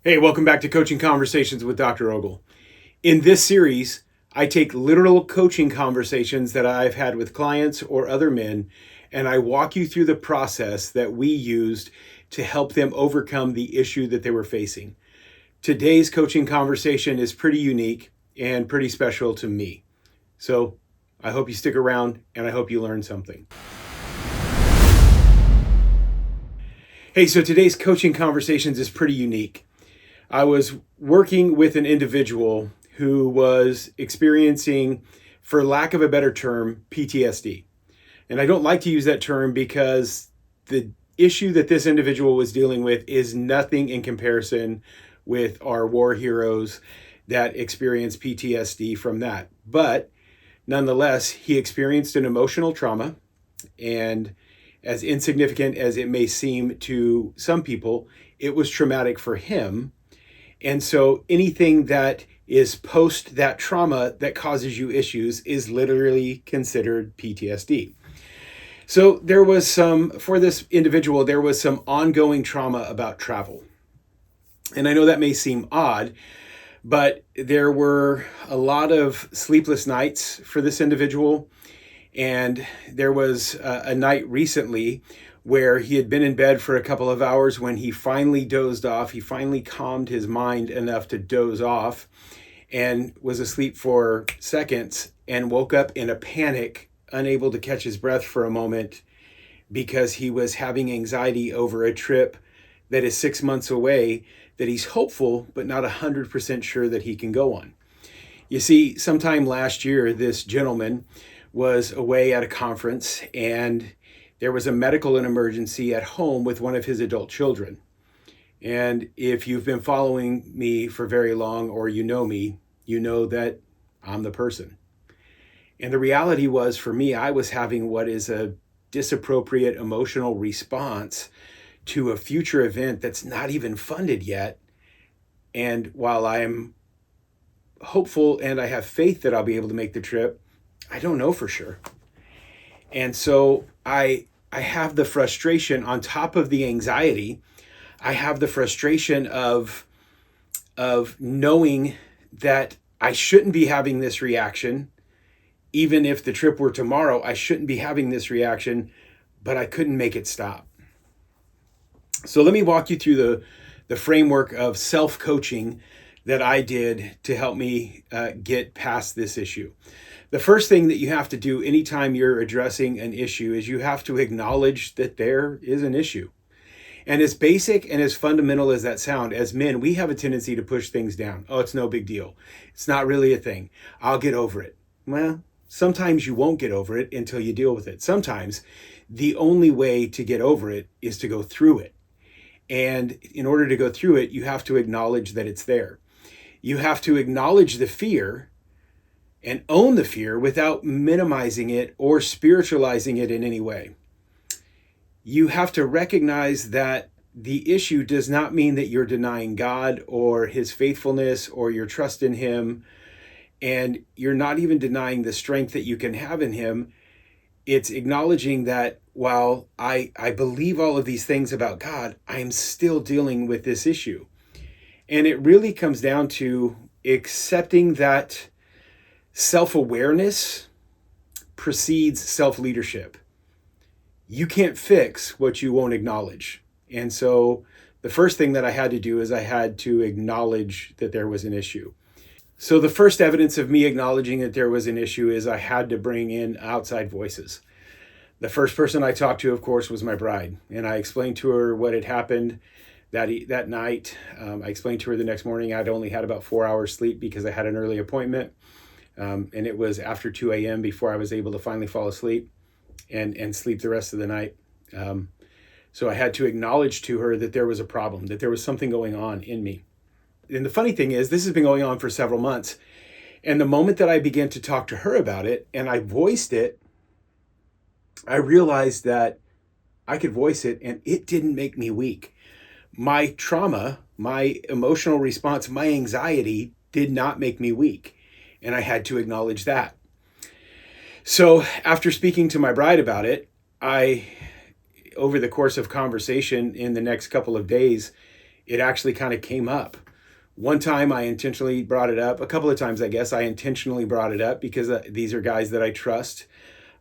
Hey, welcome back to Coaching Conversations with Dr. Ogle. In this series, I take literal coaching conversations that I've had with clients or other men, and I walk you through the process that we used to help them overcome the issue that they were facing. Today's coaching conversation is pretty unique and pretty special to me. So I hope you stick around and I hope you learn something. Hey, so today's coaching conversations is pretty unique. I was working with an individual who was experiencing, for lack of a better term, PTSD. And I don't like to use that term because the issue that this individual was dealing with is nothing in comparison with our war heroes that experience PTSD from that. But nonetheless, he experienced an emotional trauma, and as insignificant as it may seem to some people, it was traumatic for him. And so anything that is post that trauma that causes you issues is literally considered PTSD. So for this individual, there was some ongoing trauma about travel. And I know that may seem odd, but there were a lot of sleepless nights for this individual. And there was a night recently where he had been in bed for a couple of hours. When he finally dozed off, he finally calmed his mind enough to doze off and was asleep for seconds and woke up in a panic, unable to catch his breath for a moment because he was having anxiety over a trip that is 6 months away that he's hopeful but not 100% sure that he can go on. You see, sometime last year, this gentleman was away at a conference and there was a medical emergency at home with one of his adult children. And if you've been following me for very long or you know me, you know that I'm the person. And the reality was, for me, I was having what is a disappropriate emotional response to a future event that's not even funded yet. And while I'm hopeful and I have faith that I'll be able to make the trip, I don't know for sure. And so I have the frustration on top of the anxiety. I have the frustration of knowing that I shouldn't be having this reaction. Even if the trip were tomorrow, I shouldn't be having this reaction, but I couldn't make it stop. So let me walk you through the framework of self-coaching that I did to help me get past this issue. The first thing that you have to do anytime you're addressing an issue is you have to acknowledge that there is an issue. And as basic and as fundamental as that sounds, as men, we have a tendency to push things down. Oh, it's no big deal. It's not really a thing. I'll get over it. Well, sometimes you won't get over it until you deal with it. Sometimes the only way to get over it is to go through it. And in order to go through it, you have to acknowledge that it's there. You have to acknowledge the fear and own the fear without minimizing it or spiritualizing it in any way. You have to recognize that the issue does not mean that you're denying God or his faithfulness or your trust in him, and you're not even denying the strength that you can have in him. It's acknowledging that while I believe all of these things about God, I am still dealing with this issue. And it really comes down to accepting that self-awareness precedes self-leadership. You can't fix what you won't acknowledge. And so the first thing that I had to do is I had to acknowledge that there was an issue. So the first evidence of me acknowledging that there was an issue is I had to bring in outside voices. The first person I talked to, of course, was my bride. And I explained to her what had happened that night. I explained to her the next morning I'd only had about 4 hours sleep because I had an early appointment. And it was after 2 a.m. before I was able to finally fall asleep and sleep the rest of the night. So I had to acknowledge to her that there was a problem, that there was something going on in me. And the funny thing is, this has been going on for several months. And the moment that I began to talk to her about it and I voiced it, I realized that I could voice it and it didn't make me weak. My trauma, my emotional response, my anxiety did not make me weak. And I had to acknowledge that. So after speaking to my bride about it, over the course of conversation in the next couple of days, it actually kind of came up. One time I intentionally brought it up. A couple of times, I guess, I intentionally brought it up because these are guys that I trust.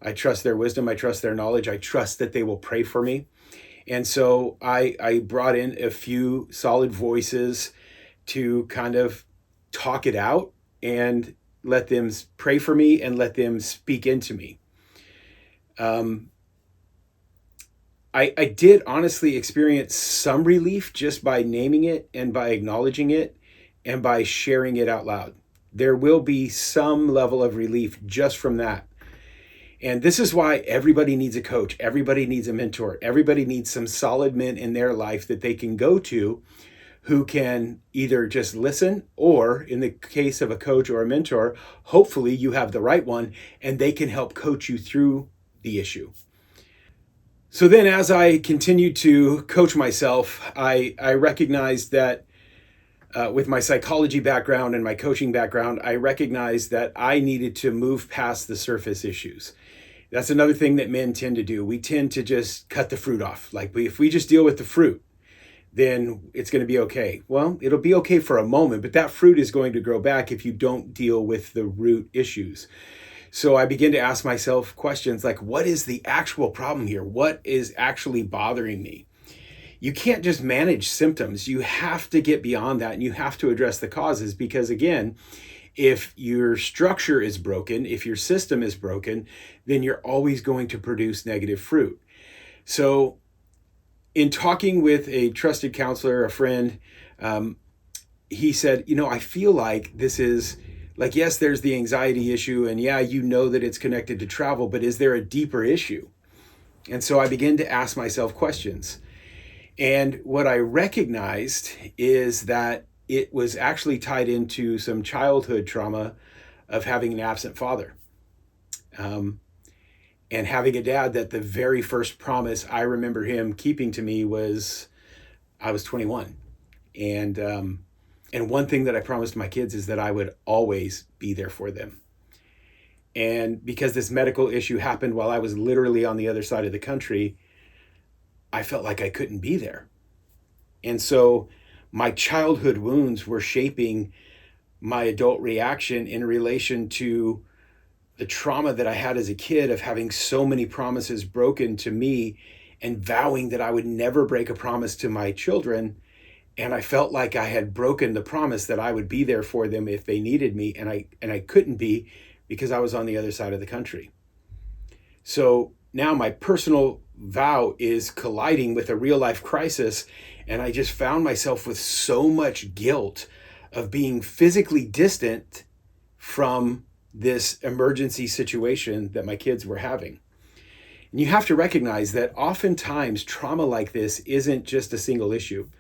I trust their wisdom. I trust their knowledge. I trust that they will pray for me. And so I brought in a few solid voices to kind of talk it out and let them pray for me and let them speak into me. I did honestly experience some relief just by naming it and by acknowledging it and by sharing it out loud. There will be some level of relief just from that. And this is why everybody needs a coach. Everybody needs a mentor. Everybody needs some solid men in their life that they can go to who can either just listen, or in the case of a coach or a mentor, hopefully you have the right one and they can help coach you through the issue. So then as I continued to coach myself, I recognized that with my psychology background and my coaching background, I recognized that I needed to move past the surface issues. That's another thing that men tend to do. We tend to just cut the fruit off. Like if we just deal with the fruit, then it's going to be okay. Well, it'll be okay for a moment, but that fruit is going to grow back if you don't deal with the root issues. So I began to ask myself questions like, what is the actual problem here? What is actually bothering me? You can't just manage symptoms. You have to get beyond that and you have to address the causes, because again, if your structure is broken, if your system is broken, then you're always going to produce negative fruit. So in talking with a trusted counselor, a friend, he said, I feel like this is like, yes, there's the anxiety issue, and yeah, that it's connected to travel, but is there a deeper issue? And so I began to ask myself questions. And what I recognized is that it was actually tied into some childhood trauma of having an absent father. And having a dad that the very first promise I remember him keeping to me was I was 21. And one thing that I promised my kids is that I would always be there for them. And because this medical issue happened while I was literally on the other side of the country, I felt like I couldn't be there. And so my childhood wounds were shaping my adult reaction in relation to the trauma that I had as a kid of having so many promises broken to me and vowing that I would never break a promise to my children. And I felt like I had broken the promise that I would be there for them if they needed me. And I couldn't be because I was on the other side of the country. So now my personal vow is colliding with a real life crisis. And I just found myself with so much guilt of being physically distant from this emergency situation that my kids were having. And you have to recognize that oftentimes trauma like this isn't just a single issue.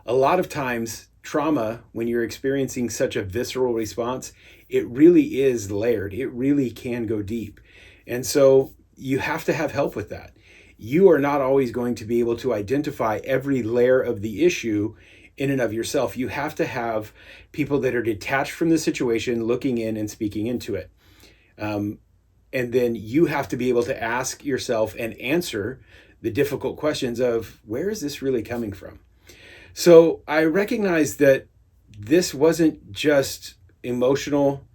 A lot of times trauma, when you're experiencing such a visceral response, it really is layered. It really can go deep. And so you have to have help with that. You are not always going to be able to identify every layer of the issue in and of yourself. You have to have people that are detached from the situation, looking in and speaking into it. And then you have to be able to ask yourself and answer the difficult questions of, where is this really coming from? So I recognized that this wasn't just emotional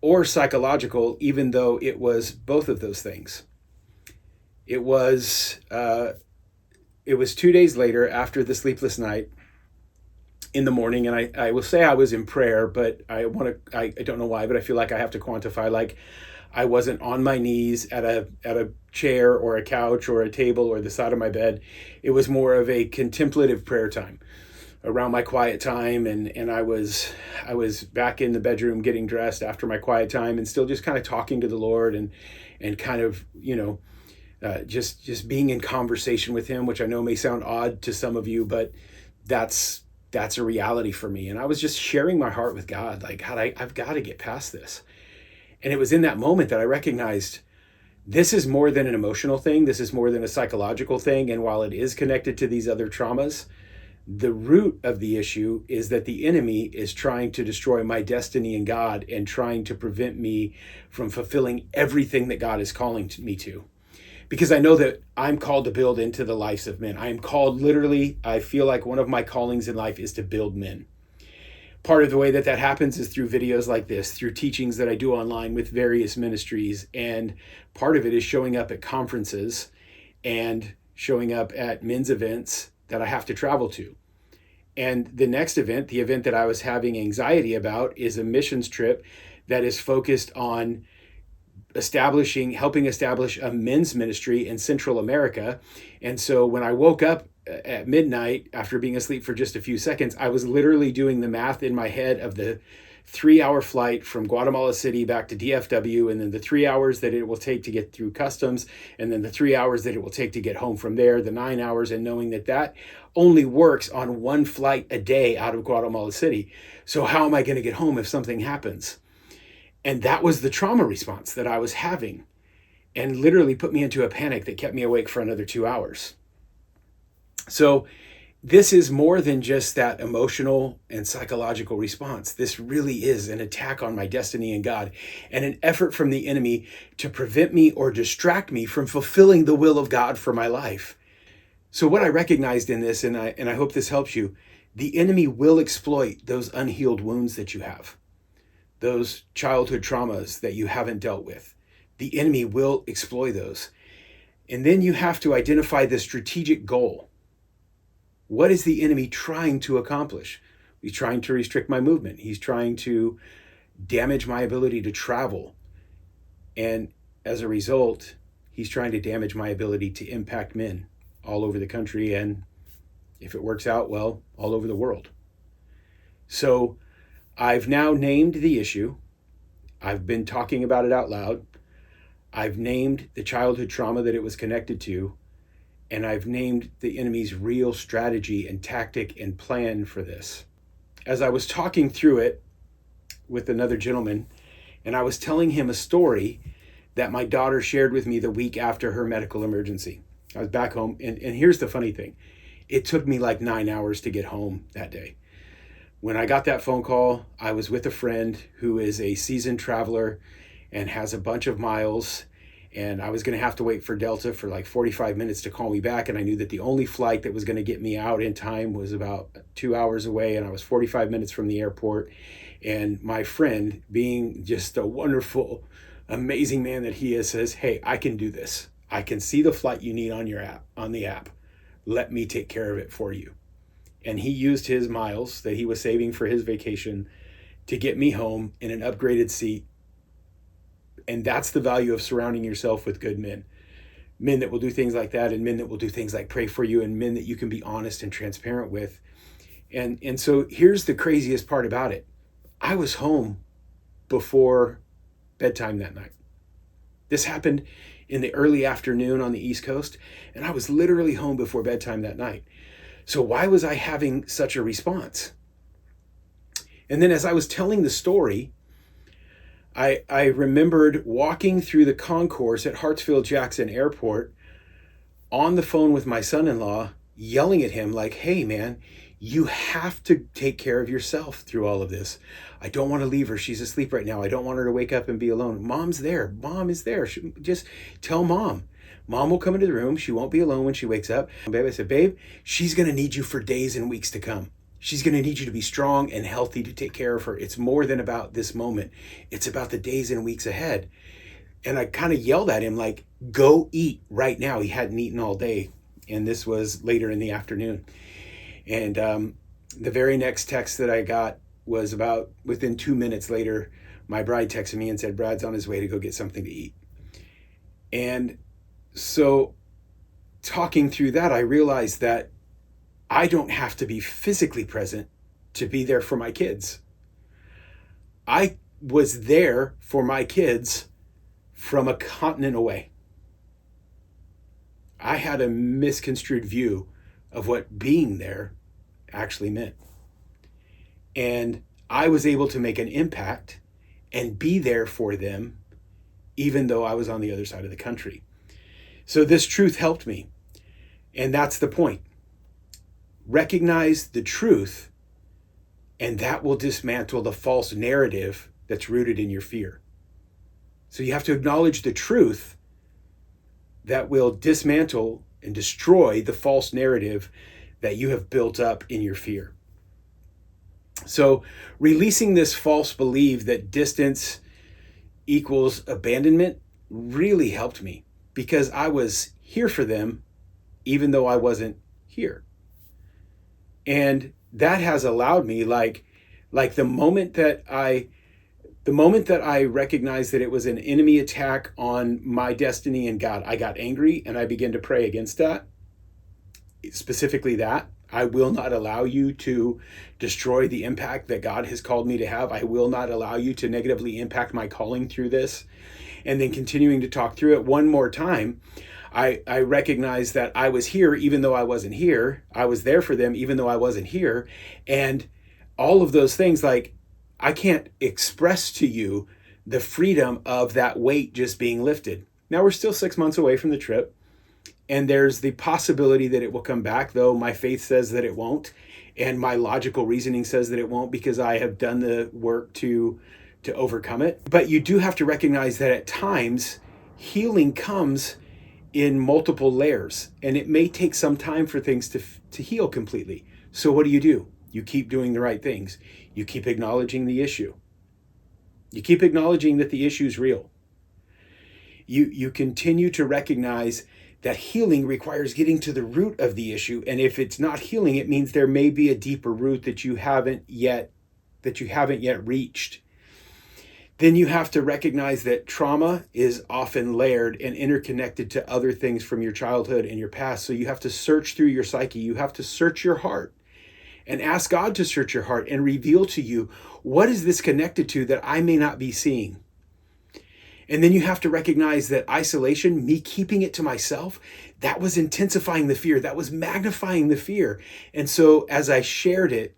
or psychological, even though it was both of those things. It was 2 days later, after the sleepless night, in the morning, and I will say I was in prayer, but I don't know why, but I feel like I have to quantify, like I wasn't on my knees at a chair or a couch or a table or the side of my bed. It was more of a contemplative prayer time around my quiet time, and I was back in the bedroom getting dressed after my quiet time and still just kind of talking to the Lord and kind of, just being in conversation with him, which I know may sound odd to some of you, but that's a reality for me. And I was just sharing my heart with God, like, God, I've got to get past this. And it was in that moment that I recognized this is more than an emotional thing. This is more than a psychological thing. And while it is connected to these other traumas, the root of the issue is that the enemy is trying to destroy my destiny in God and trying to prevent me from fulfilling everything that God is calling me to. because I know that I'm called to build into the lives of men. I am called, literally, I feel like one of my callings in life is to build men. Part of the way that that happens is through videos like this, through teachings that I do online with various ministries. And part of it is showing up at conferences and showing up at men's events that I have to travel to. And the next event, the event that I was having anxiety about, is a missions trip that is focused on helping establish a men's ministry in Central America. And so when I woke up at midnight after being asleep for just a few seconds, I was literally doing the math in my head of the 3-hour flight from Guatemala City back to DFW, and then the 3 hours that it will take to get through customs, and then the 3 hours that it will take to get home from there, the 9 hours, and knowing that that only works on one flight a day out of Guatemala City. So how am I going to get home if something happens? And that was the trauma response that I was having, and literally put me into a panic that kept me awake for another 2 hours. So this is more than just that emotional and psychological response. This really is an attack on my destiny in God, and an effort from the enemy to prevent me or distract me from fulfilling the will of God for my life. So what I recognized in this, and I hope this helps you, the enemy will exploit those unhealed wounds that you have, those childhood traumas that you haven't dealt with. The enemy will exploit those. And then you have to identify the strategic goal. What is the enemy trying to accomplish? He's trying to restrict my movement. He's trying to damage my ability to travel. And as a result, he's trying to damage my ability to impact men all over the country, and if it works out well, all over the world. So I've now named the issue. I've been talking about it out loud. I've named the childhood trauma that it was connected to, and I've named the enemy's real strategy and tactic and plan for this. As I was talking through it with another gentleman, and I was telling him a story that my daughter shared with me the week after her medical emergency. I was back home, and here's the funny thing. It took me like 9 hours to get home that day. When I got that phone call, I was with a friend who is a seasoned traveler and has a bunch of miles, and I was going to have to wait for Delta for like 45 minutes to call me back, and I knew that the only flight that was going to get me out in time was about 2 hours away, and I was 45 minutes from the airport. And my friend, being just a wonderful, amazing man that he is, says, "Hey, I can do this. I can see the flight you need on the app. Let me take care of it for you." And he used his miles that he was saving for his vacation to get me home in an upgraded seat. And that's the value of surrounding yourself with good men. Men that will do things like that, and men that will do things like pray for you, and men that you can be honest and transparent with. And so here's the craziest part about it. I was home before bedtime that night. This happened in the early afternoon on the East Coast, and I was literally home before bedtime that night. So why was I having such a response? And then as I was telling the story, I remembered walking through the concourse at Hartsfield-Jackson Airport on the phone with my son-in-law, yelling at him like, "Hey man, you have to take care of yourself through all of this. I don't want to leave her. She's asleep right now. I don't want her to wake up and be alone. Mom's there. Mom is there. Just tell mom. Mom will come into the room. She won't be alone when she wakes up." Babe, I said, "Babe, she's going to need you for days and weeks to come. She's going to need you to be strong and healthy to take care of her. It's more than about this moment. It's about the days and weeks ahead." And I kind of yelled at him like, "Go eat right now." He hadn't eaten all day. And this was later in the afternoon. And the very next text that I got was about within 2 minutes later, my bride texted me and said, "Brad's on his way to go get something to eat." And so talking through that, I realized that I don't have to be physically present to be there for my kids. I was there for my kids from a continent away. I had a misconstrued view of what being there actually meant. And I was able to make an impact and be there for them, even though I was on the other side of the country. So this truth helped me. And that's the point. Recognize the truth, and that will dismantle the false narrative that's rooted in your fear. So you have to acknowledge the truth, that will dismantle and destroy the false narrative that you have built up in your fear. So releasing this false belief that distance equals abandonment really helped me, because I was here for them even though I wasn't here. And that has allowed me, like the moment that I recognized that it was an enemy attack on my destiny and God, I got angry and I began to pray against that. Specifically that, I will not allow you to destroy the impact that God has called me to have. I will not allow you to negatively impact my calling through this. And then continuing to talk through it one more time, I recognized that I was here even though I wasn't here. I was there for them even though I wasn't here. And all of those things, like, I can't express to you the freedom of that weight just being lifted. Now, we're still 6 months away from the trip, and there's the possibility that it will come back, though my faith says that it won't, and my logical reasoning says that it won't, because I have done the work to overcome it. But you do have to recognize that at times, healing comes in multiple layers, and it may take some time for things to heal completely. So what do? You keep doing the right things. You keep acknowledging the issue. You keep acknowledging that the issue is real. You continue to recognize that healing requires getting to the root of the issue. And if it's not healing, it means there may be a deeper root that you haven't yet reached. Then you have to recognize that trauma is often layered and interconnected to other things from your childhood and your past. So you have to search through your psyche. You have to search your heart and ask God to search your heart and reveal to you, what is this connected to that I may not be seeing? And then you have to recognize that isolation, me keeping it to myself, that was intensifying the fear. That was magnifying the fear. And so as I shared it,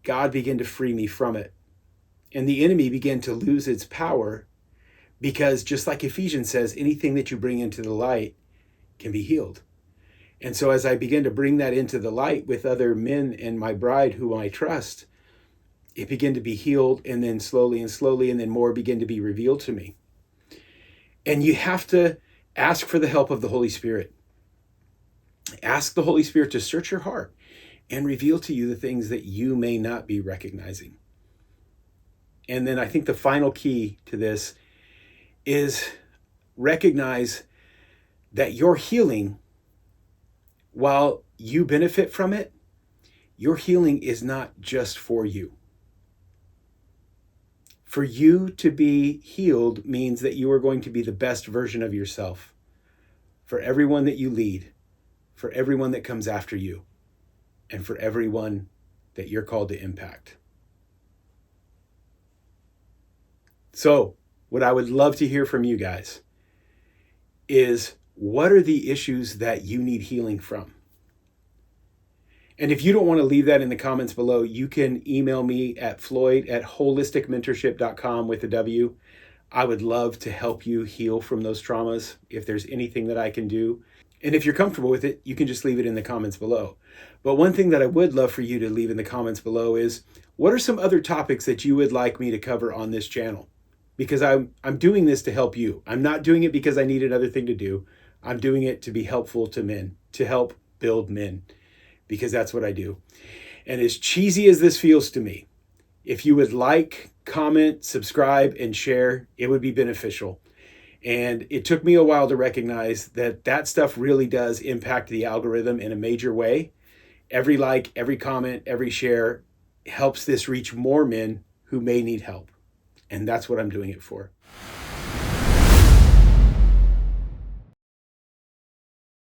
God began to free me from it. And the enemy began to lose its power, because just like Ephesians says, anything that you bring into the light can be healed. And so as I began to bring that into the light with other men and my bride who I trust, it began to be healed, and then slowly, and then more began to be revealed to me. And you have to ask for the help of the Holy Spirit. Ask the Holy Spirit to search your heart and reveal to you the things that you may not be recognizing. And then I think the final key to this is recognize that your healing, while you benefit from it, your healing is not just for you. For you to be healed means that you are going to be the best version of yourself for everyone that you lead, for everyone that comes after you, and for everyone that you're called to impact. So, what I would love to hear from you guys is, what are the issues that you need healing from? And if you don't want to leave that in the comments below, you can email me at floyd@holisticmentorship.com with a W. I would love to help you heal from those traumas if there's anything that I can do. And if you're comfortable with it, you can just leave it in the comments below. But one thing that I would love for you to leave in the comments below is, what are some other topics that you would like me to cover on this channel? Because I'm doing this to help you. I'm not doing it because I need another thing to do. I'm doing it to be helpful to men, to help build men, because that's what I do. And as cheesy as this feels to me, if you would like, comment, subscribe, and share, it would be beneficial. And it took me a while to recognize that that stuff really does impact the algorithm in a major way. Every like, every comment, every share helps this reach more men who may need help. And that's what I'm doing it for.